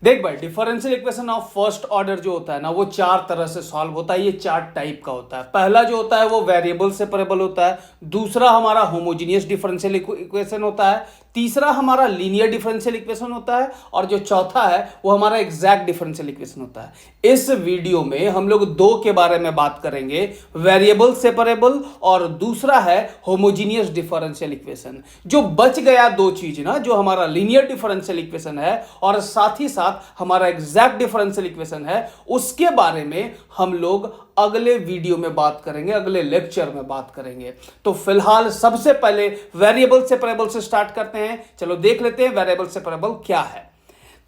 देख भाई, differential equation of first order जो होता है ना, वो चार तरह से सॉल्व होता है। ये चार टाइप का होता है। पहला जो होता है वो वेरिएबल सेपरेबल होता है। दूसरा हमारा होमोजीनियस डिफरेंशियल इक्वेशन होता है। तीसरा हमारा लीनियर डिफरेंशियल इक्वेशन होता है। और जो चौथा है वो हमारा एग्जैक्ट डिफरेंशियल इक्वेशन होता है। इस वीडियो में हम लोग दो के बारे में बात करेंगे, वेरिएबल सेपरेबल और दूसरा है होमोजीनियस डिफरेंशियल इक्वेशन। जो बच गया दो चीज ना, जो हमारा लीनियर डिफरेंशियल इक्वेशन है और साथ ही साथ हमारा एग्जैक्ट डिफरेंशियल इक्वेशन है, उसके बारे में हम लोग अगले वीडियो में बात करेंगे, अगले लेक्चर में बात करेंगे। तो फिलहाल सबसे पहले वेरिएबल सेपरेबल से स्टार्ट करते हैं। चलो देख लेते हैं वेरिएबल सेपरेबल क्या है।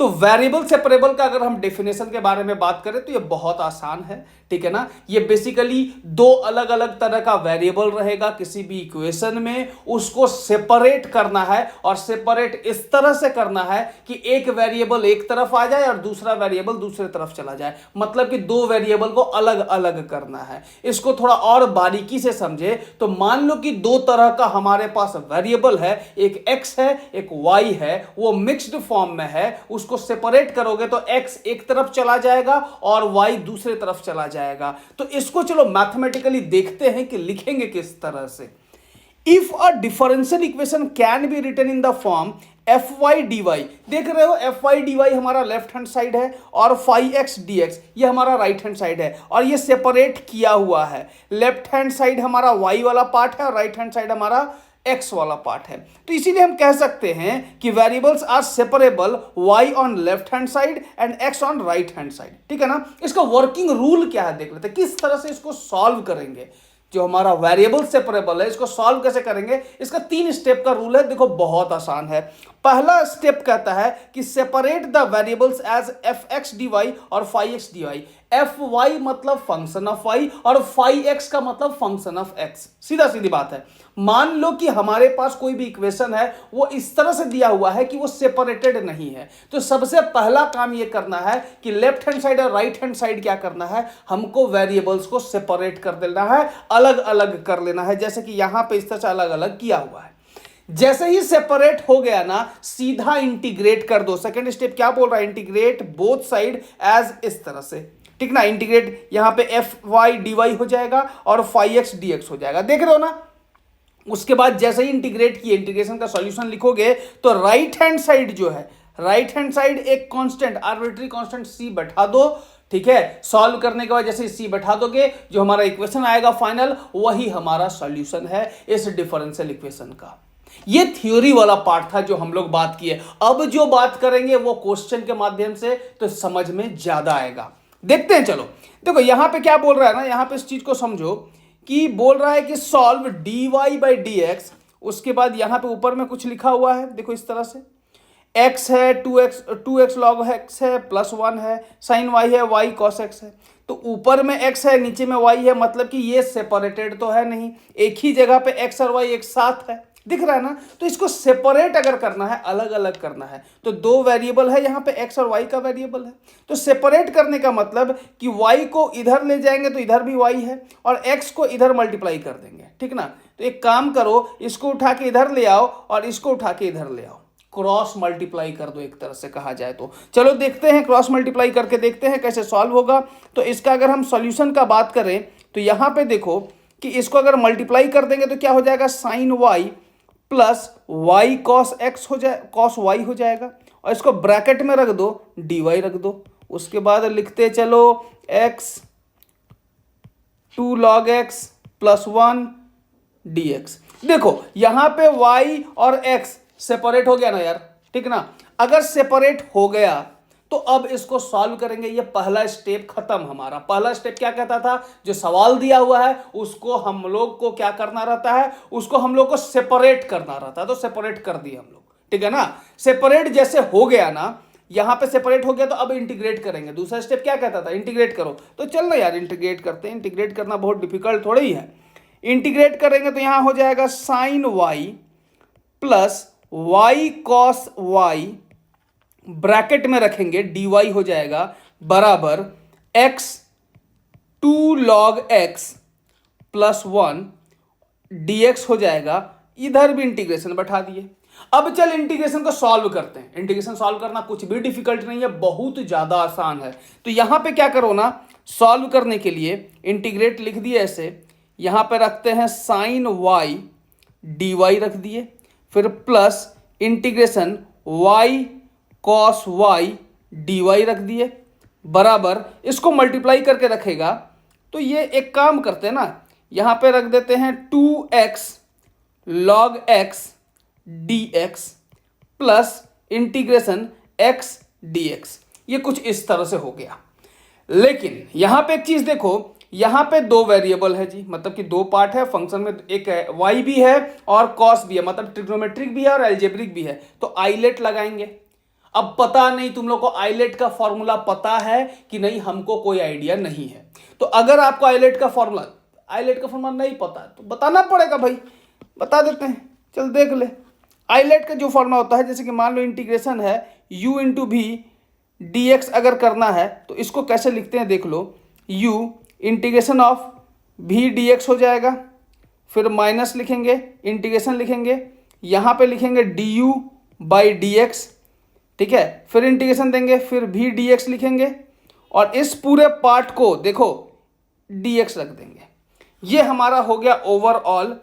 तो वेरिएबल सेपरेबल का अगर हम डेफिनेशन के बारे में बात करें तो ये बहुत आसान है, ठीक है ना। ये बेसिकली दो अलग अलग तरह का वेरिएबल रहेगा किसी भी इक्वेशन में, उसको सेपरेट करना है। और सेपरेट इस तरह से करना है कि एक वेरिएबल एक तरफ आ जाए और दूसरा वेरिएबल दूसरे तरफ चला जाए। मतलब कि दो वेरिएबल को अलग अलग करना है। इसको थोड़ा और बारीकी से समझे तो मान लो कि दो तरह का हमारे पास वेरिएबल है, एक x है एक y है, वो मिक्स्ड फॉर्म में है। उसको सेपरेट करोगे तो x एक तरफ चला जाएगा और y दूसरे तरफ चला जाएगा। तो इसको चलो मैथमेटिकली देखते हैं कि लिखेंगे किस तरह से। If a differential equation can be written in the form F Y D Y, देख रहे हो एफ वाई डी वाई हमारा लेफ्ट हैंड साइड है और फाई एक्स डी एक्स ये हमारा राइट हैंड साइड है। और ये सेपरेट किया हुआ है। लेफ्ट हैंड साइड हमारा वाई वाला पार्ट है और राइट हैंड साइड हमारा एक्स वाला पार्ट है। तो इसीलिए हम कह सकते हैं कि variables are separable y on left hand side and x on right hand side, ठीक है ना। इसका वर्किंग रूल क्या है देख लेते हैं, किस तरह से इसको सॉल्व करेंगे। जो हमारा वेरिएबल सेपरेबल है इसको सॉल्व कैसे करेंगे, इसका 3 स्टेप का रूल है। देखो बहुत आसान है। पहला स्टेप कहता है कि separate the variables as f x d Y और phi x d y. F y मतलब फंक्शन ऑफ वाई और फाई एक्स का मतलब फंक्शन ऑफ एक्स। सीधा सीधी बात है। मान लो कि हमारे पास कोई भी इक्वेशन है, वो इस तरह से दिया हुआ है कि वो सेपरेटेड नहीं है। तो सबसे पहला काम ये करना है कि लेफ्ट हैंड साइड और राइट हैंड साइड क्या करना है, हमको वेरिएबल्स को सेपरेट कर देना है, अलग अलग कर लेना है। जैसे कि यहां पे इस तरह से अलग अलग किया हुआ है। जैसे ही सेपरेट हो गया ना, सीधा इंटीग्रेट कर दो। सेकंड स्टेप क्या बोल रहा है, इंटीग्रेट बोथ साइड एज इस तरह से, ठीक ना। इंटीग्रेट यहां पे एफ वाई डी वाई हो जाएगा और फाई एक्स डी एक्स हो जाएगा, देख रहे हो ना। उसके बाद जैसे ही इंटीग्रेट किए, इंटीग्रेशन का सॉल्यूशन लिखोगे तो राइट हैंड साइड जो है, राइट हैंड साइड एक कांस्टेंट आर्बिट्री कांस्टेंट सी बैठा दो, ठीक है। सॉल्व करने के बाद जैसे सी बैठा दोगे, जो हमारा इक्वेशन आएगा फाइनल, वही हमारा सॉल्यूशन है इस डिफरेंशियल इक्वेशन का। ये थ्योरी वाला पार्ट था जो हम लोग बात किए। अब जो बात करेंगे वो क्वेश्चन के माध्यम से, तो समझ में ज्यादा आएगा। देखते हैं चलो। देखो यहां पे क्या बोल रहा है ना, यहां पे इस चीज को समझो कि बोल रहा है कि solve D Y by D X. उसके बाद यहां पे ऊपर में कुछ लिखा हुआ है, देखो इस तरह से। x है 2x लॉग x है प्लस 1 है, साइन y है y कॉस x है। तो ऊपर में x है नीचे में y है, मतलब कि ये सेपरेटेड तो है नहीं, एक ही जगह पे x और y एक साथ है, दिख रहा है ना। तो इसको सेपरेट अगर करना है, अलग अलग करना है, तो दो वेरिएबल है यहाँ पे, x और y का वेरिएबल है। तो सेपरेट करने का मतलब कि y को इधर ले जाएंगे तो इधर भी y है और x को इधर मल्टीप्लाई कर देंगे, ठीक ना। तो एक काम करो, इसको उठा के इधर ले आओ और इसको उठा के इधर ले आओ, क्रॉस मल्टीप्लाई कर दो एक तरह से कहा जाए तो। चलो देखते हैं, क्रॉस मल्टीप्लाई करके देखते हैं कैसे सॉल्व होगा। तो इसका अगर हम सॉल्यूशन का बात करें तो यहाँ पे देखो कि इसको अगर मल्टीप्लाई कर देंगे तो क्या हो जाएगा, sine Y plus Y cos X हो जाए, कॉस वाई हो जाएगा। और इसको ब्रैकेट में रख दो, डी वाई रख दो। उसके बाद लिखते चलो x 2 log X plus 1 D x. देखो यहां पे y और x सेपरेट हो गया ना यार, ठीक ना। अगर सेपरेट हो गया तो अब इसको सॉल्व करेंगे। ये पहला स्टेप खत्म हमारा। पहला स्टेप क्या कहता था, जो सवाल दिया हुआ है उसको हम लोग को क्या करना रहता है, उसको हम लोग को सेपरेट करना रहता है। तो सेपरेट कर दिए हम लोग, ठीक है ना। सेपरेट जैसे हो गया ना, यहां पे सेपरेट हो गया तो अब इंटीग्रेट करेंगे। दूसरा स्टेप क्या कहता था, इंटीग्रेट करो। तो चल ना यार इंटीग्रेट करते हैं। इंटीग्रेट करना बहुत डिफिकल्ट थोड़ा ही है। इंटीग्रेट करेंगे तो यहां हो जाएगा sine Y plus Y cos Y, bracket में रखेंगे डी वाई हो जाएगा बराबर X 2 log X plus 1 D X हो जाएगा। इधर भी इंटीग्रेशन बैठा दिए। अब चल इंटीग्रेशन को सॉल्व करते हैं। इंटीग्रेशन सॉल्व करना कुछ भी डिफिकल्ट नहीं है, बहुत ज्यादा आसान है। तो यहां पे क्या करो ना, सॉल्व करने के लिए इंटीग्रेट लिख दिए ऐसे, यहां पे रखते हैं साइन वाई डी वाई रख दिए, फिर plus integration Y cos Y D Y रख दिए, बराबर इसको मल्टीप्लाई करके रखेगा। तो ये एक काम करते हैं ना, यहां पे रख देते हैं 2x log x dx plus integration x dx। ये कुछ इस तरह से हो गया। लेकिन यहां पे एक चीज देखो, यहां पे दो वेरिएबल है जी, मतलब कि दो पार्ट है फंक्शन में, एक y भी है और cos भी है, मतलब ट्रिग्नोमेट्रिक भी है और एल्जेब्रिक भी है। तो आइलेट लगाएंगे। अब पता नहीं तुम लोग को आइलेट का फॉर्मूला पता है कि नहीं, हमको कोई आइडिया नहीं है। तो अगर आपको आइलेट का फॉर्मूला नहीं पता है तो बताना पड़ेगा भाई, बता देते हैं। चल देख ले, आइलेट का जो फॉर्मूला होता है, जैसे कि मान लो इंटीग्रेशन है u इंटू भी dx अगर करना है तो इसको कैसे लिखते हैं देख लो, u integration of v dx हो जाएगा, फिर माइनस लिखेंगे, इंटीग्रेशन लिखेंगे, यहाँ पे लिखेंगे du बाई dx, ठीक है, फिर इंटीग्रेशन देंगे, फिर v dx लिखेंगे और इस पूरे पार्ट को देखो dx रख देंगे। ये हमारा हो गया ओवरऑल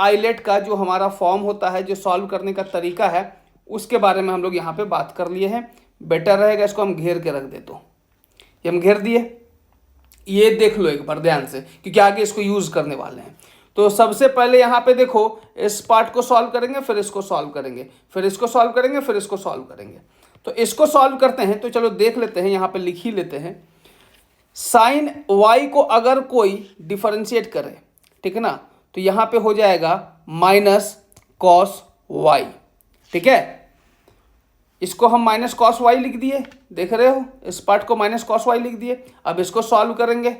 आइलेट का जो हमारा फॉर्म होता है, जो सॉल्व करने का तरीका है, उसके बारे में हम लोग यहाँ पे बात कर लिए हैं। बेटर रहेगा इसको हम घेर के रख दे, तो ये हम घेर दिए। ये देख लो एक बार ध्यान से, क्योंकि आगे इसको यूज करने वाले हैं। तो सबसे पहले यहाँ पे देखो, इस पार्ट को सॉल्व करेंगे, फिर इसको सॉल्व करेंगे, फिर इसको सॉल्व करेंगे, फिर इसको सॉल्व करेंगे। तो इसको सॉल्व करते हैं, तो चलो देख लेते हैं, यहाँ पे लिख ही लेते हैं। साइन वाई को अगर कोई डिफरेंशिएट करे, ठीक है ना, तो यहां पे हो जाएगा माइनस कॉस वाई, ठीक है। इसको हम माइनस कॉस वाई लिख दिए, देख रहे हो, इस पार्ट को माइनस कॉस वाई लिख दिए। अब इसको सॉल्व करेंगे।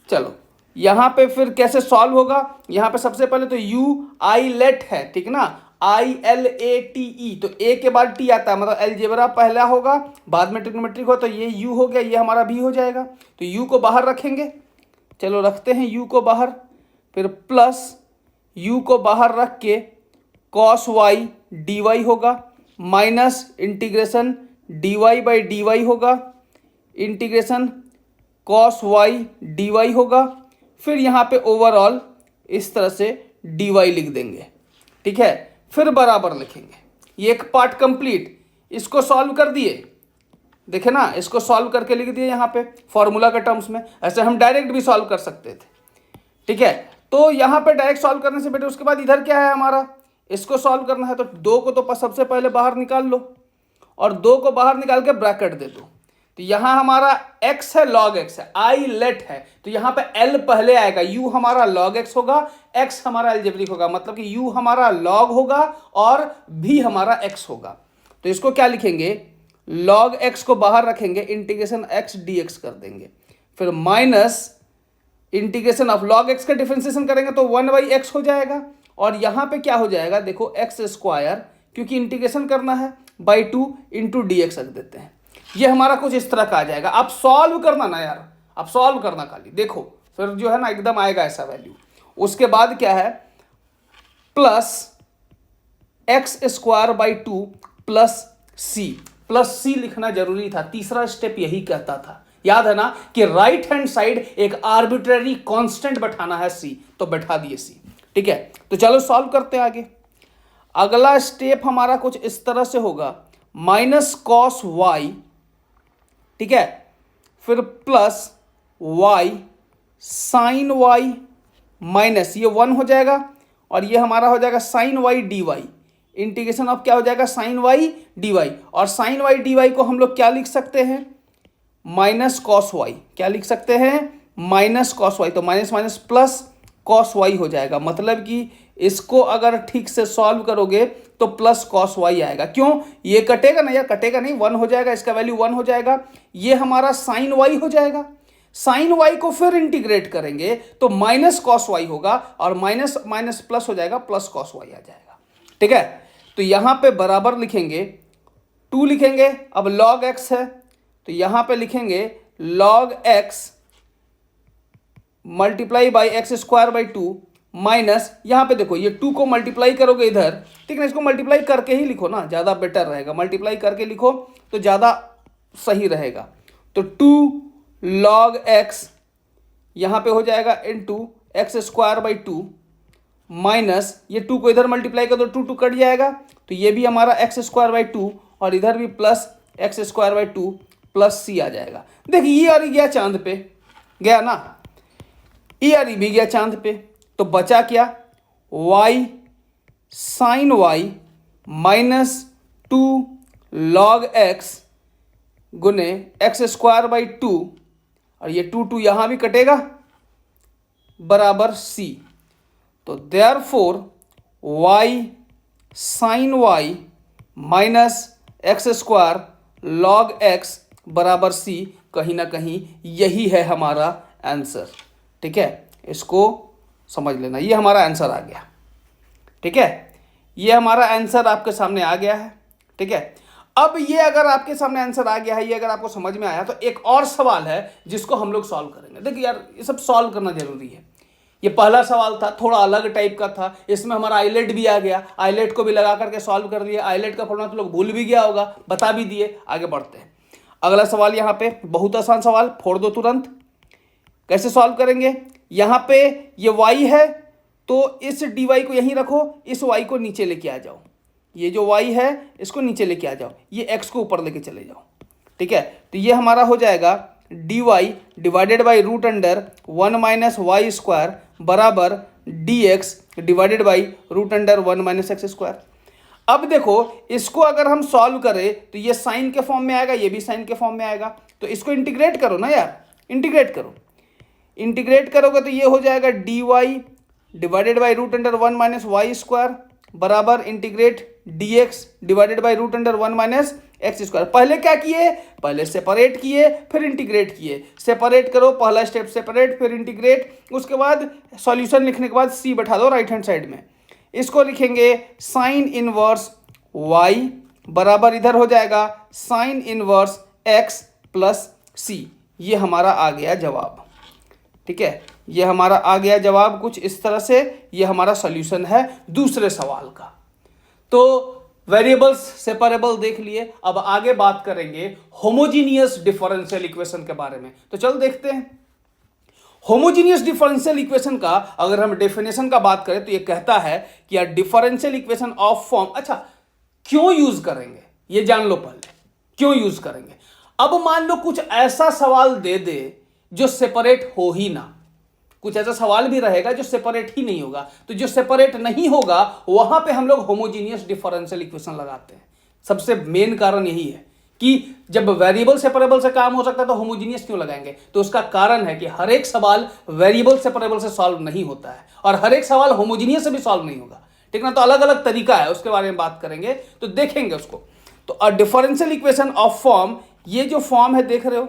चलो यहां पे फिर कैसे सॉल्व होगा, यहां पे सबसे पहले तो यू आई लेट है, ठीक ना, ILATE, तो ए के बाद टी आता है, मतलब अलजेब्रा पहला होगा, बाद में ट्रिग्नोमेट्रिक हो, तो ये यू हो गया, ये हमारा भी हो जाएगा। तो यू को बाहर रखेंगे, चलो रखते हैं यू को बाहर, फिर प्लस यू को बाहर रख के कॉस वाई डी वाई होगा, minus integration d Y by d y होगा, integration cos Y D y होगा, फिर यहाँ पे ओवरऑल इस तरह से डी वाई लिख देंगे, ठीक है, फिर बराबर लिखेंगे। ये एक पार्ट कंप्लीट, इसको सॉल्व कर दिए, देखे ना, इसको सॉल्व करके लिख दिए यहाँ पे फॉर्मूला के टर्म्स में। ऐसे हम डायरेक्ट भी सॉल्व कर सकते थे, ठीक है। तो यहाँ पे डायरेक्ट सॉल्व करने से बेटे उसके बाद इधर क्या है हमारा, इसको सॉल्व करना है, तो दो को तो सबसे पहले बाहर निकाल लो और दो को बाहर निकाल के ब्रैकेट दे दो। तो यहाँ हमारा x है, log x है, आई लेट है, तो यहाँ पे l पहले आएगा, u हमारा log x होगा, x हमारा एल्जेब्रिक होगा, मतलब कि u हमारा log होगा और v हमारा x होगा। तो इसको क्या लिखेंगे, log x को बाहर रखेंगे, इंटीग्रेशन x dx कर देंगे, फिर minus integration of log x का डिफरेंशिएशन करेंगे तो 1/x हो जाएगा, और यहाँ पे क्या हो जाएगा देखो, x स्क्वायर, क्योंकि इंटीग्रेशन करना है, बाई 2 इंटू डी एक्स रख देते हैं। ये हमारा कुछ इस तरह का आ जाएगा। आप सॉल्व करना ना यार, आप सॉल्व करना खाली, देखो फिर जो है ना एकदम आएगा ऐसा वैल्यू। उसके बाद क्या है, plus x square by 2 plus c लिखना जरूरी था, तीसरा स्टेप यही कहता था, याद है ना, कि राइट हैंड साइड एक आर्बिट्ररी कांस्टेंट बैठाना है सी, तो बैठा दिए सी, ठीक है। तो चलो सॉल्व करते हैं आगे। अगला स्टेप हमारा कुछ इस तरह से होगा, माइनस कॉस वाई, ठीक है, फिर plus Y sine Y minus, ये 1 हो जाएगा, और ये हमारा हो जाएगा sine Y D Y, integration of क्या हो जाएगा, साइन वाई डी वाई, और साइन वाई डी वाई को हम लोग क्या लिख सकते हैं, माइनस कॉस वाई, क्या लिख सकते हैं, माइनस कॉस वाई, तो minus minus plus cos Y हो जाएगा, मतलब कि इसको अगर ठीक से सॉल्व करोगे तो प्लस कॉस वाई आएगा। क्यों, ये कटेगा ना यार, कटेगा नहीं, 1 हो जाएगा, इसका वैल्यू 1 हो जाएगा, ये हमारा साइन वाई हो जाएगा। साइन वाई को फिर इंटीग्रेट करेंगे तो माइनस कॉस वाई होगा, और माइनस माइनस प्लस हो जाएगा, प्लस कॉस वाई आ जाएगा, ठीक है। तो यहां पे बराबर लिखेंगे, 2 लिखेंगे, अब log x है तो यहां पे लिखेंगे log x multiply by x square by 2 minus यहाँ पे देखो ये 2 को मल्टीप्लाई करोगे इधर, ठीक है, इसको मल्टीप्लाई करके ही लिखो ना, ज़्यादा बेटर रहेगा, मल्टीप्लाई करके लिखो तो ज़्यादा सही रहेगा। तो 2 log x यहाँ पे हो जाएगा into x square by 2 minus ये 2 को इधर मल्टीप्लाई कर दो, 2 2 कट जाएगा, तो ये भी हमारा एक्स स्क्वायर बाई 2 और इधर भी plus x square by 2 plus c आ जाएगा। देखिए ये और ये गया चांद पे, गया ना, ये और ये भी गया चांद पे, तो बचा क्या, y sine y minus 2 log x गुने एक्स स्क्वायर बाई 2 और ये 2 2 यहाँ भी कटेगा बराबर c। तो therefore y sine y minus x square log x बराबर c, कहीं ना कहीं यही है हमारा आंसर। ठीक है, इसको समझ लेना, ये हमारा आंसर आ गया। ठीक है, ये हमारा आंसर आपके सामने आ गया है। ठीक है, अब ये अगर आपके सामने आंसर आ गया है, ये अगर आपको समझ में आया, तो एक और सवाल है जिसको हम लोग सॉल्व करेंगे। देखिए यार, ये सब सॉल्व करना जरूरी है। ये पहला सवाल था, थोड़ा अलग टाइप का था, इसमें हमारा आइलेट भी आ गया, आइलेट को भी लगा करके सॉल्व कर दिया। आइलेट का फॉर्मूला तो लोग भूल भी गया होगा, बता भी दिए। आगे बढ़ते हैं, अगला सवाल यहाँ पे बहुत आसान सवाल, फोड़ दो तुरंत। कैसे सॉल्व करेंगे, यहाँ पे ये y है तो इस dy को यहीं रखो, इस y को नीचे लेके आ जाओ, ये जो y है इसको नीचे लेके आ जाओ, ये x को ऊपर लेके चले जाओ। ठीक है, तो ये हमारा हो जाएगा dy divided by root under 1 minus Y square बराबर dx divided by root under 1 minus x square. अब देखो इसको अगर हम सॉल्व करें तो ये साइन के फॉर्म में आएगा, ये भी साइन के फॉर्म में आएगा, तो इसको इंटीग्रेट करो ना यार, इंटीग्रेट करो। इंटीग्रेट करोगे तो ये हो जाएगा dy divided by root under 1 minus Y square बराबर integrate dx divided by root under 1 minus x square. पहले क्या किए, पहले सेपरेट किए फिर इंटीग्रेट किए। सेपरेट करो, पहला स्टेप सेपरेट फिर इंटीग्रेट, उसके बाद सॉल्यूशन लिखने के बाद c बैठा दो राइट हैंड साइड में। इसको लिखेंगे साइन इनवर्स y बराबर इधर हो जाएगा sine inverse x plus c। ये हमारा आ गया जवाब। ठीक है, ये हमारा आ गया जवाब कुछ इस तरह से। ये हमारा सॉल्यूशन है दूसरे सवाल का। तो वेरिएबल्स सेपरेबल देख लिए, अब आगे बात करेंगे होमोजीनियस डिफरेंशियल इक्वेशन के बारे में। तो चल देखते हैं। होमोजीनियस डिफरेंशियल इक्वेशन का अगर हम डेफिनेशन का बात करें तो ये कहता है कि यार डिफरेंशियल इक्वेशन ऑफ फॉर्म, अच्छा क्यों यूज करेंगे ये जान लो पहले, क्यों यूज करेंगे। अब मान लो कुछ ऐसा सवाल दे दे जो सेपरेट हो ही ना, कुछ ऐसा सवाल भी रहेगा जो सेपरेट ही नहीं होगा, तो जो सेपरेट नहीं होगा वहां पे हम लोग होमोजीनियस डिफरेंशियल इक्वेशन लगाते हैं। सबसे मेन कारण यही है कि जब वेरिएबल सेपरेबल से काम हो सकता है तो होमोजीनियस क्यों लगाएंगे। तो उसका कारण है कि हर एक सवाल वेरिएबल सेपरेबल से सॉल्व नहीं होता है और हर एक सवाल होमोजीनियस से भी सॉल्व नहीं होगा। ठीक ना, तो अलग अलग तरीका है, उसके बारे में बात करेंगे तो देखेंगे उसको। तो अ डिफरेंशियल इक्वेशन ऑफ फॉर्म, ये जो फॉर्म है देख रहे हो,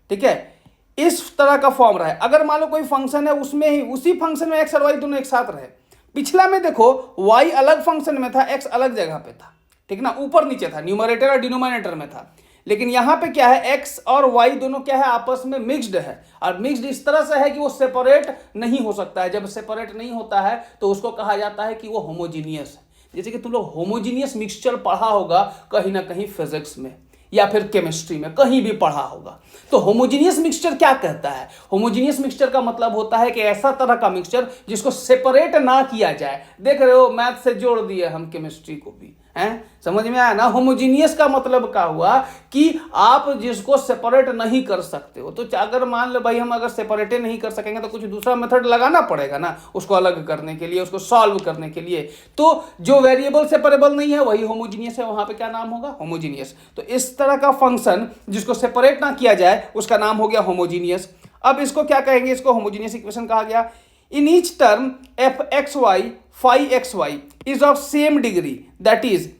ठीक है, इस तरह का फॉर्म रहा है। अगर मान लो कोई फंक्शन है, उसमें ही उसी फंक्शन में एक्स और वाई दोनों एक साथ रहे। पिछला में देखो वाई अलग फंक्शन में था, एक्स अलग जगह पे था, ठीक ना, ऊपर नीचे था, न्यूमरेटर और डिनोमिनेटर में था। लेकिन यहां पे क्या है, एक्स और वाई दोनों क्या है, आपस में मिक्स्ड है। और मिक्स्ड इस तरह से है कि वो सेपरेट नहीं हो सकता है। जब सेपरेट नहीं होता है तो उसको कहा जाता है कि वो होमोजीनियस है। जैसे कि तुम लोग होमोजीनियस मिक्सचर पढ़ा होगा कहीं ना कहीं फिजिक्स में या फिर केमिस्ट्री में, कहीं भी पढ़ा होगा। तो होमोजीनियस मिक्सचर क्या कहता है, होमोजीनियस मिक्सचर का मतलब होता है कि ऐसा तरह का मिक्सचर जिसको सेपरेट ना किया जाए। देख रहे हो, मैथ से जोड़ दिए हम केमिस्ट्री को भी, हैं, समझ में आया ना। होमोजीनियस का मतलब क्या हुआ कि आप जिसको सेपरेट नहीं कर सकते हो। तो अगर मान लो भाई हम अगर सेपरेट नहीं कर सकेंगे तो कुछ दूसरा मेथड लगाना पड़ेगा ना उसको अलग करने के लिए, उसको सॉल्व करने के लिए। तो जो वेरिएबल सेपरेबल नहीं है वही होमोजीनियस है, वहां पे क्या नाम होगा, होमोजीनियस। तो इस तरह का फंक्शन जिसको सेपरेट ना किया जाए उसका नाम हो गया होमोजीनियस। अब इसको क्या कहेंगे, इसको होमोजीनियस इक्वेशन कहा गया। In each term F X Y phi X Y is of same degree, that is,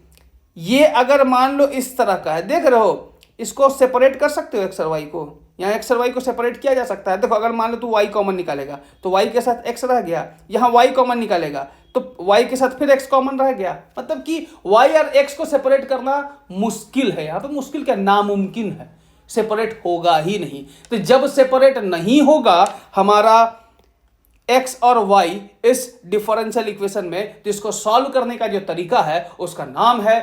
ये अगर मान लो इस तरह का है, देख रहे हो, इसको सेपरेट कर सकते हो एक्स और वाई को, यहाँ एक्स और वाई को सेपरेट किया जा सकता है। देखो अगर मान लो तू वाई कॉमन निकालेगा तो वाई के साथ एक्स रह गया, यहाँ वाई कॉमन निकालेगा तो वाई के साथ फिर एक्स कॉमन रह गया। मतलब कि वाई और एक्स को सेपरेट करना मुश्किल है, यहाँ पे मुश्किल क्या, नामुमकिन है, सेपरेट होगा ही नहीं। तो जब सेपरेट नहीं होगा हमारा x और y इस डिफरेंशियल इक्वेशन में, तो इसको सॉल्व करने का जो तरीका है उसका नाम है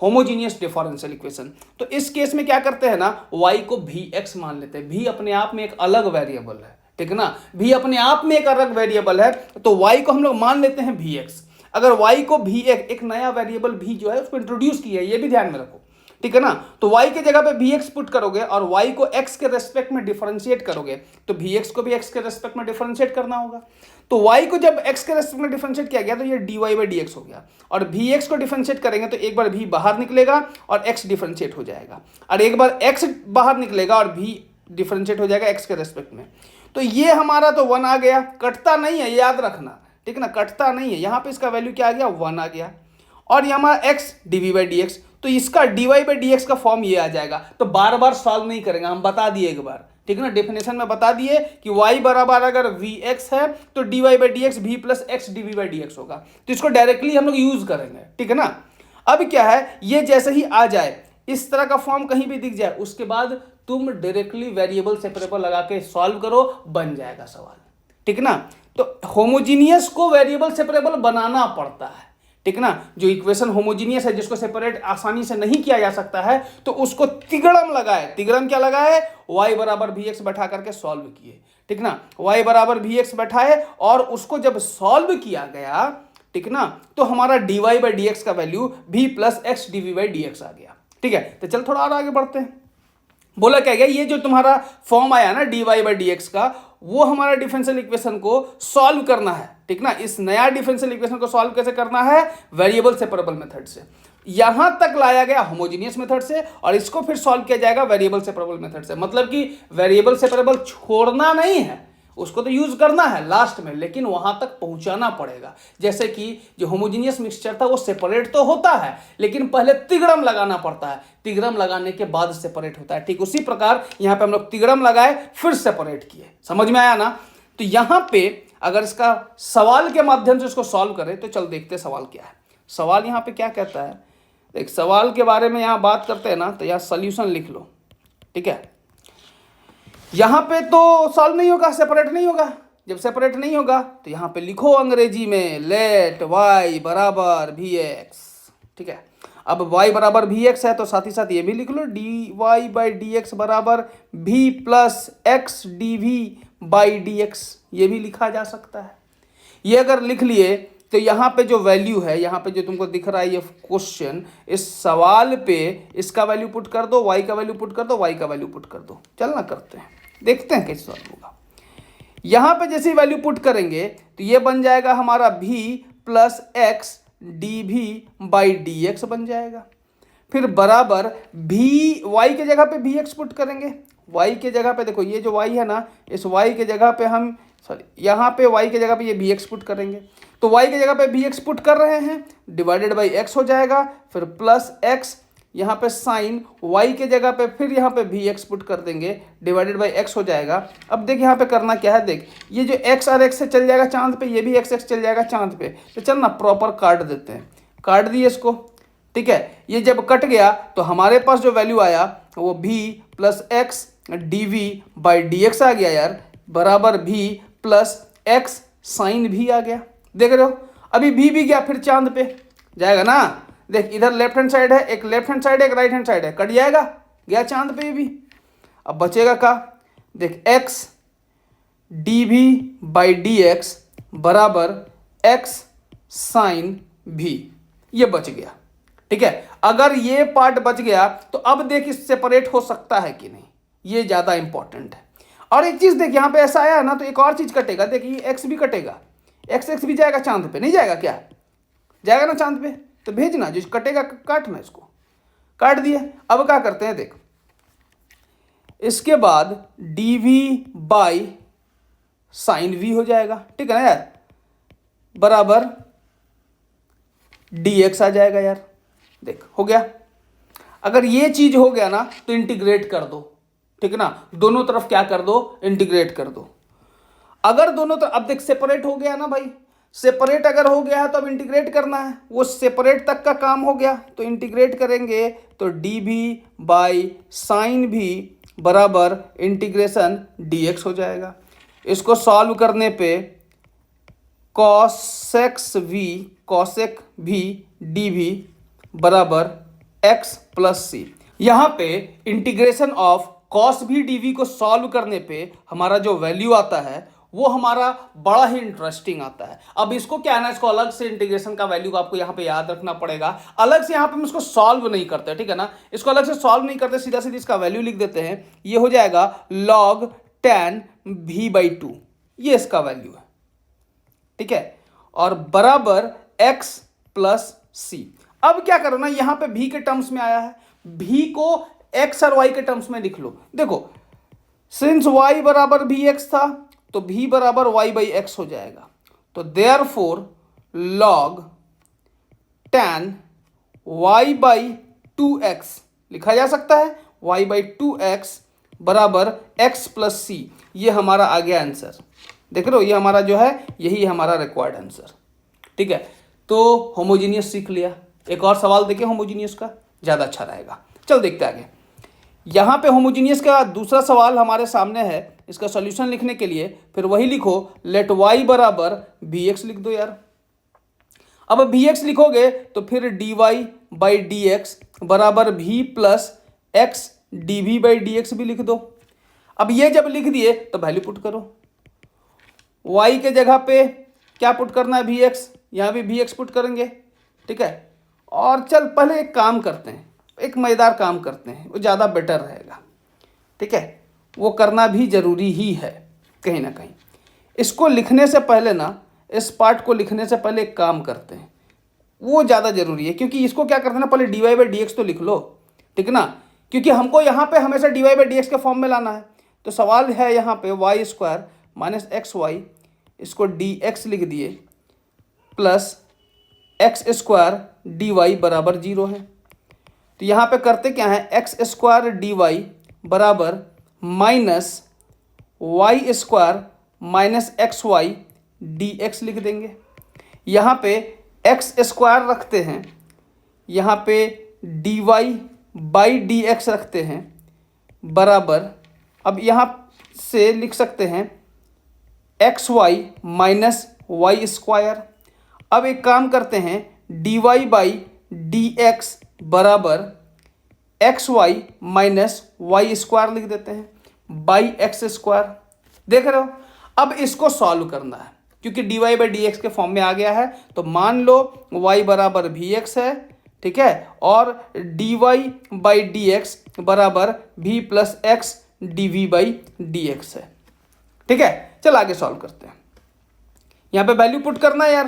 होमोजीनियस डिफरेंशियल इक्वेशन। तो इस केस में क्या करते हैं ना, y को vx मान लेते हैं। v अपने आप में एक अलग वेरिएबल है, ठीक है ना, v अपने आप में एक अलग वेरिएबल है, तो y को हम लोग मान लेते हैं vx। अगर y को v एक नया वेरिएबल v जो है उसको इंट्रोड्यूस किया है, ये भी ध्यान में रखो, ठीक है ना। तो y के जगह पे vx पुट करोगे और y को x के रेस्पेक्ट में डिफरेंशिएट करोगे, तो vx को भी x के रेस्पेक्ट में डिफरेंशिएट करना होगा। तो y को जब x के रेस्पेक्ट में डिफरेंशिएट किया गया तो ये dy बाई dx हो गया, और vx को डिफरेंशिएट करेंगे तो एक बार v बाहर निकलेगा और x डिफरेंशिएट हो जाएगा, और एक बार x बाहर निकलेगा और v डिफरेंशिएट हो जाएगा x के रेस्पेक्ट में। तो ये हमारा तो 1 आ गया, कटता नहीं है, याद रखना, ठीक है ना, कटता नहीं है। यहाँ पे इसका वैल्यू क्या आ गया, 1 आ गया, और ये हमारा x dv बाई dx, तो इसका dy बाई dx का फॉर्म ये आ जाएगा। तो बार बार सॉल्व नहीं करेंगे, हम बता दिए एक बार, ठीक है ना, डेफिनेशन में बता दिए कि y बराबर अगर vx है तो dy by dx v plus x dv by dx होगा। तो इसको डायरेक्टली हम लोग यूज करेंगे, ठीक है ना। अब क्या है, ये जैसे ही आ जाए, इस तरह का फॉर्म कहीं भी दिख जाए, उसके बाद तुम डायरेक्टली वेरिएबल सेपरेबल लगा के सॉल्व करो, बन जाएगा सवाल, ठीक है ना। तो होमोजीनियस को वेरिएबल सेपरेबल बनाना पड़ता है, ठीक ना। जो इक्वेशन होमोजीनियस है, जिसको सेपरेट आसानी से नहीं किया जा सकता है, तो उसको तिगड़म लगाए। तिगड़म क्या लगाए, y बराबर vx बैठा करके सॉल्व किए, ठीक ना। y बराबर vx बैठाए और उसको जब सॉल्व किया गया, ठीक ना, तो हमारा dy बाई dx का value v plus x dv by dx आ गया, ठीक है। तो चल थोड़ा और आगे बढ़ते हैं। बोला क्या गया, ये जो तुम्हारा फॉर्म आया ना dy बाई dx का, वो हमारा डिफरेंशियल इक्वेशन को सॉल्व करना है, ठीक ना। इस नया डिफरेंशियल इक्वेशन को सॉल्व कैसे करना है, वेरिएबल सेपरेबल मेथड से। यहां तक लाया गया होमोजीनियस मेथड से, और इसको फिर सॉल्व किया जाएगा वेरिएबल सेपरेबल मेथड से। मतलब कि वेरिएबल सेपरेबल छोड़ना नहीं है, उसको तो यूज करना है लास्ट में, लेकिन वहां तक पहुंचाना पड़ेगा। जैसे कि जो होमोजीनियस मिक्सचर था वो सेपरेट तो होता है, लेकिन पहले तिगड़म लगाना पड़ता है, तिगड़म लगाने के बाद सेपरेट होता है। ठीक उसी प्रकार यहां पे हम लोग तिगड़म लगाए फिर सेपरेट किए। समझ में आया ना। तो यहां पे अगर इसका सवाल के माध्यम से इसको सॉल्व करें तो चल देखते सवाल क्या है। सवाल यहां पे क्या कहता है, एक सवाल के बारे में यहां बात करते हैं ना, तो यहां सोल्यूशन लिख लो, ठीक है। यहां पे तो सॉल्व नहीं होगा, सेपरेट नहीं होगा। जब सेपरेट नहीं होगा तो यहां पे लिखो अंग्रेजी में लेट y बराबर वी एक्स, ठीक है। अब y बराबर वी एक्स है तो साथ ही साथ ये भी लिख लो d Y by D x बराबर v plus x D we by D x, ये भी लिखा जा सकता है। ये अगर लिख लिए तो यहाँ पे जो वैल्यू है, यहाँ पे जो तुमको दिख रहा है ये क्वेश्चन, इस सवाल पे इसका वैल्यू पुट कर दो, y का वैल्यू पुट कर दो, y का वैल्यू पुट कर दो। चल ना करते हैं, देखते हैं कैसे सॉल्व होगा। यहाँ पे जैसे वैल्यू पुट करेंगे तो ये बन जाएगा हमारा v plus x D we by D X बन जाएगा। फिर बराबर v y के जगह पे वी एक्स पुट करेंगे, y के जगह पे देखो ये जो y है ना, इस y के जगह पे हम यहाँ पे y के जगह पे ये वी एक्स पुट करेंगे, तो y के जगह पे वी एक्स पुट कर रहे हैं, डिवाइडेड बाई x हो जाएगा। फिर प्लस x यहाँ पे साइन y के जगह पे फिर यहाँ पे वी एक्स पुट कर देंगे, डिवाइडेड बाई x हो जाएगा। अब देख यहाँ पे करना क्या है, देख ये जो x और x से चल जाएगा चांद पे, ये भी x चल जाएगा चांद पे। तो चल ना प्रॉपर काट देते हैं, काट दिए इसको, ठीक है। ये जब कट गया तो हमारे पास जो वैल्यू आया वो v plus x D we by D x आ गया यार, बराबर v प्लस एक्स साइन भी आ गया। देख रहे हो, अभी भी गया, फिर चांद पे जाएगा ना। देख इधर लेफ्ट हैंड साइड है, एक लेफ्ट हैंड साइड है, एक राइट हैंड साइड है, कट जाएगा, गया चांद पे भी। अब बचेगा का, देख x D we by D x बराबर x साइन भी, ये बच गया, ठीक है। अगर ये पार्ट बच गया तो अब देख इस सेपरेट हो सकता है कि नहीं, ये ज्यादा इंपॉर्टेंट है। और एक चीज देख यहाँ पे ऐसा आया ना तो एक और चीज कटेगा, देख ये x भी कटेगा, x भी जाएगा चांद पे, नहीं जाएगा क्या, जाएगा ना चांद पे, तो भेजना जो कटेगा काटना, इसको काट दिए। अब क्या करते हैं, देख इसके बाद D we by sine V हो जाएगा, ठीक है ना यार, बराबर डी एक्स आ जाएगा यार। देख हो गया। अगर ये चीज हो गया ना तो इंटीग्रेट कर दो, ठीक है ना, दोनों तरफ क्या कर दो, इंटीग्रेट कर दो। अगर दोनों तरफ, अब देख सेपरेट हो गया ना भाई, सेपरेट अगर हो गया है तो अब इंटीग्रेट करना है, वो सेपरेट तक का काम हो गया तो इंटीग्रेट करेंगे तो डी भी बाई साइन भी बराबर इंटीग्रेशन डी एक्स हो जाएगा। इसको सॉल्व करने पे cosec v dv बराबर x प्लस सी। यहाँ पे integration of cos v dv को सॉल्व करने पे हमारा जो वैल्यू आता है वो हमारा बड़ा ही इंटरेस्टिंग आता है। अब इसको क्या है ना, इसको अलग से इंटीग्रेशन का वैल्यू को आपको यहाँ पे याद रखना पड़ेगा। अलग से यहाँ पे हम इसको सॉल्व नहीं करते, ठीक है ना, इसको अलग से सॉल्व नहीं करते, सीधा सीधा इसका वैल्यू लिख देते हैं। ये हो जाएगा log tan v/2, ये इसका वैल्यू है, ठीक है, और बराबर x प्लस सी। अब क्या करो ना, यहां पे v के टर्म्स में आया है, v को x और y के टर्म्स में लिख लो। देखो सिंस y बराबर vx था तो v बराबर y/x हो जाएगा। तो देयरफॉर log tan y/2x लिखा जा सकता है, y/2x बराबर x प्लस सी। ये हमारा आ गया आंसर। देख रहे हो, ये हमारा जो है यही हमारा रिक्वायर्ड आंसर, ठीक है। तो होमोजीनियस सीख लिया। एक और सवाल देखें होमोजीनियस का, ज़्यादा अच्छा रहेगा। चल देखते आगे। यहाँ पे होमोजीनियस का दूसरा सवाल हमारे सामने है। इसका सॉल्यूशन लिखने के लिए फिर वही लिखो, लेट y बराबर bx लिख दो यार। अब bx लिखोगे तो फिर dy/dx बराबर v प्लस x dv/dx भी लिख दो। अब ये जब लिख दिए तो वैल्यू पुट करो। y के जगह पे क्या पुट करना है, vx, यहाँ भी vx पुट करेंगे, ठीक है। और चल पहले एक काम करते हैं, एक मज़ेदार काम करते हैं, वो ज़्यादा बेटर रहेगा, ठीक है। वो करना भी ज़रूरी ही है कहीं ना कहीं। इसको लिखने से पहले ना, इस पार्ट को लिखने से पहले एक काम करते हैं, वो ज़्यादा ज़रूरी है। क्योंकि इसको क्या करते हैं ना, पहले dy/dx तो लिख लो, ठीक ना, क्योंकि हमको यहाँ पे हमेशा dy/dx के फॉर्म में लाना है। तो सवाल है यहाँ पे y² माइनस xy, इसको dx लिख दिए, प्लस x² dy बराबर 0 है। तो यहाँ पे करते क्या है, x² dy बराबर minus y² minus xy dx लिख देंगे। यहाँ पे x² रखते हैं, यहाँ पे dy/dx रखते हैं बराबर, अब यहाँ से लिख सकते हैं xy माइनस y²। अब एक काम करते हैं, dy/dx बराबर xy माइनस y² लिख देते हैं बाई x²। देख रहे हो, अब इसको सॉल्व करना है क्योंकि dy/dx के फॉर्म में आ गया है। तो मान लो y बराबर vx है, ठीक है, और dy/dx बराबर v प्लस x dv/dx है, ठीक है। चल आगे सॉल्व करते हैं। यहाँ पे वैल्यू पुट करना है यार।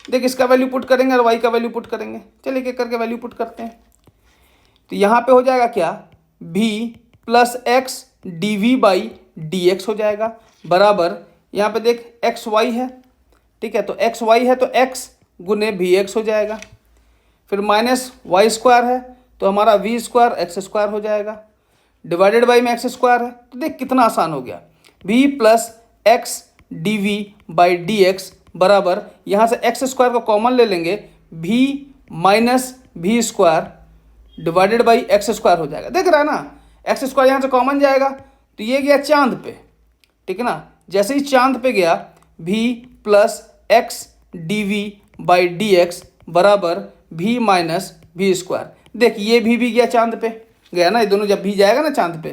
देख, इसका वैल्यू पुट करेंगे और y का वैल्यू पुट करेंगे। चलिए एक एक करके वैल्यू पुट करते हैं। तो यहाँ पे हो जाएगा क्या, v प्लस x dv/dx हो जाएगा बराबर, यहाँ पे देख xy है, ठीक है, तो xy है तो x गुने vx हो जाएगा, फिर माइनस y² है तो हमारा v² x² हो जाएगा, डिवाइडेड बाई में x² है। तो देख कितना आसान हो गया, v प्लस x dv/dx बराबर, यहाँ से x² को कॉमन ले लेंगे, v minus v² divided by x² हो जाएगा। देख रहा है ना, x² यहाँ से कॉमन जाएगा तो ये गया चांद पे, ठीक है ना। जैसे ही चांद पे गया, v प्लस x dv/dx बराबर v माइनस v²। देख ये भी गया चांद पे, गया ना, ये दोनों जब भी जाएगा ना चांद पे,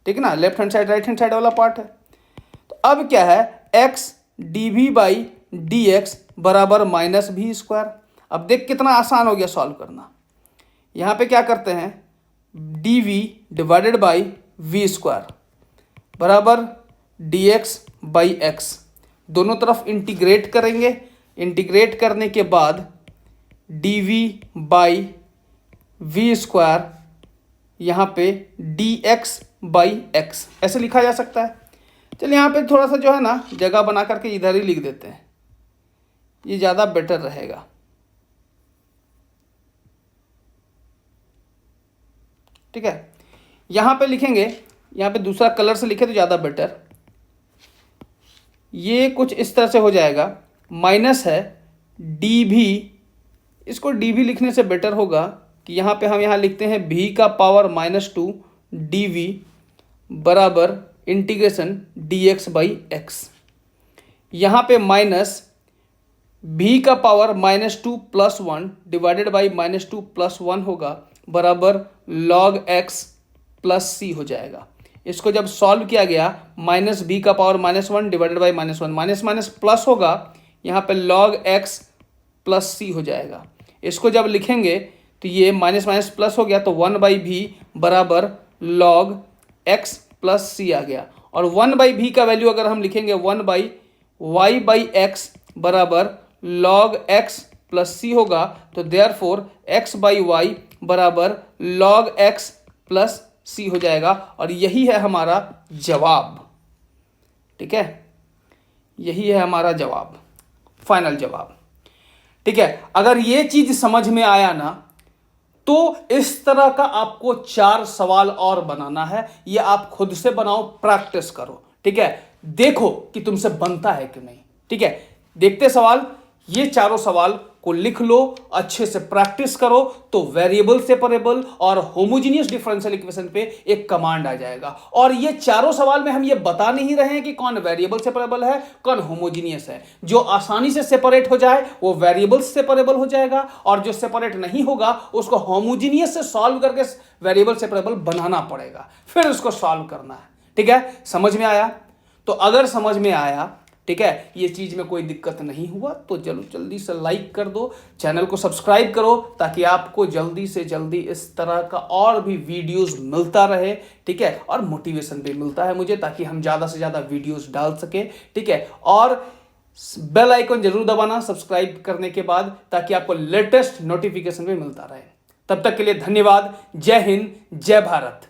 ठीक है ना, left hand side right hand side वाला पार्ट है। तो अब क्या है, x dv/dx बराबर माइनस v²। अब देख कितना आसान हो गया सॉल्व करना। यहाँ पे क्या करते हैं, dv डिवाइडेड बाई v² बराबर dx/x, दोनों तरफ इंटीग्रेट करेंगे। इंटीग्रेट करने के बाद dv/v², यहाँ पे dx/x ऐसे लिखा जा सकता है। चलिए यहाँ पे थोड़ा सा जो है ना जगह बना करके इधर ही लिख देते हैं, ये ज़्यादा बेटर रहेगा, ठीक है। यहाँ पे लिखेंगे, यहाँ पे दूसरा कलर से लिखे तो ज़्यादा बेटर, ये कुछ इस तरह से हो जाएगा, माइनस है dv, इसको dv लिखने से बेटर होगा कि यहाँ पे हम यहाँ लिखते हैं v का पावर -2 dv बराबर इंटीग्रेशन dx बाई एक्स, यहाँ पे माइनस b का पावर -2 + 1 डिवाइडेड बाई -2 + 1 होगा बराबर log x प्लस c हो जाएगा। इसको जब सॉल्व किया गया -b का power -1 divided by -1 minus minus plus होगा, यहाँ पे log x प्लस c हो जाएगा। इसको जब लिखेंगे तो ये माइनस माइनस प्लस हो गया तो 1/b बराबर log x प्लस c आ गया। और 1/b का वैल्यू अगर हम लिखेंगे 1/y/x बराबर log x प्लस c होगा, तो देयरफॉर x/y बराबर log x प्लस c हो जाएगा। और यही है हमारा जवाब। ठीक है, यही है हमारा जवाब, फाइनल जवाब। ठीक है, अगर ये चीज समझ में आया ना, तो इस तरह का आपको 4 सवाल और बनाना है। ये आप खुद से बनाओ, प्रैक्टिस करो। ठीक है, देखो कि तुमसे बनता है कि नहीं। ठीक है, देखते सवाल, ये चारों सवाल को लिख लो, अच्छे से प्रैक्टिस करो, तो वेरिएबल सेपरेबल और होमोजेनियस डिफरेंशियल इक्वेशन पे एक कमांड आ जाएगा। और ये चारों सवाल में हम ये बता नहीं रहे हैं कि कौन वेरिएबल सेपरेबल है, कौन होमोजेनियस है। जो आसानी से सेपरेट हो जाए वो वेरिएबल सेपरेबल हो जाएगा, और जो सेपरेट नहीं होगा उसको होमोजेनियस से सॉल्व करके वेरिएबल सेपरेबल बनाना पड़ेगा, फिर उसको सॉल्व करना है। ठीक है, समझ में आया? तो अगर समझ में आया, ठीक है, ये चीज में कोई दिक्कत नहीं हुआ, तो चलो जल्दी से लाइक कर दो, चैनल को सब्सक्राइब करो, ताकि आपको जल्दी से जल्दी इस तरह का और भी वीडियोस मिलता रहे। ठीक है, और मोटिवेशन भी मिलता है मुझे, ताकि हम ज़्यादा से ज़्यादा वीडियोस डाल सके। ठीक है, और बेल आइकन जरूर दबाना सब्सक्राइब करने के बाद, ताकि आपको लेटेस्ट नोटिफिकेशन भी मिलता रहे। तब तक के लिए धन्यवाद। जय हिंद, जय भारत।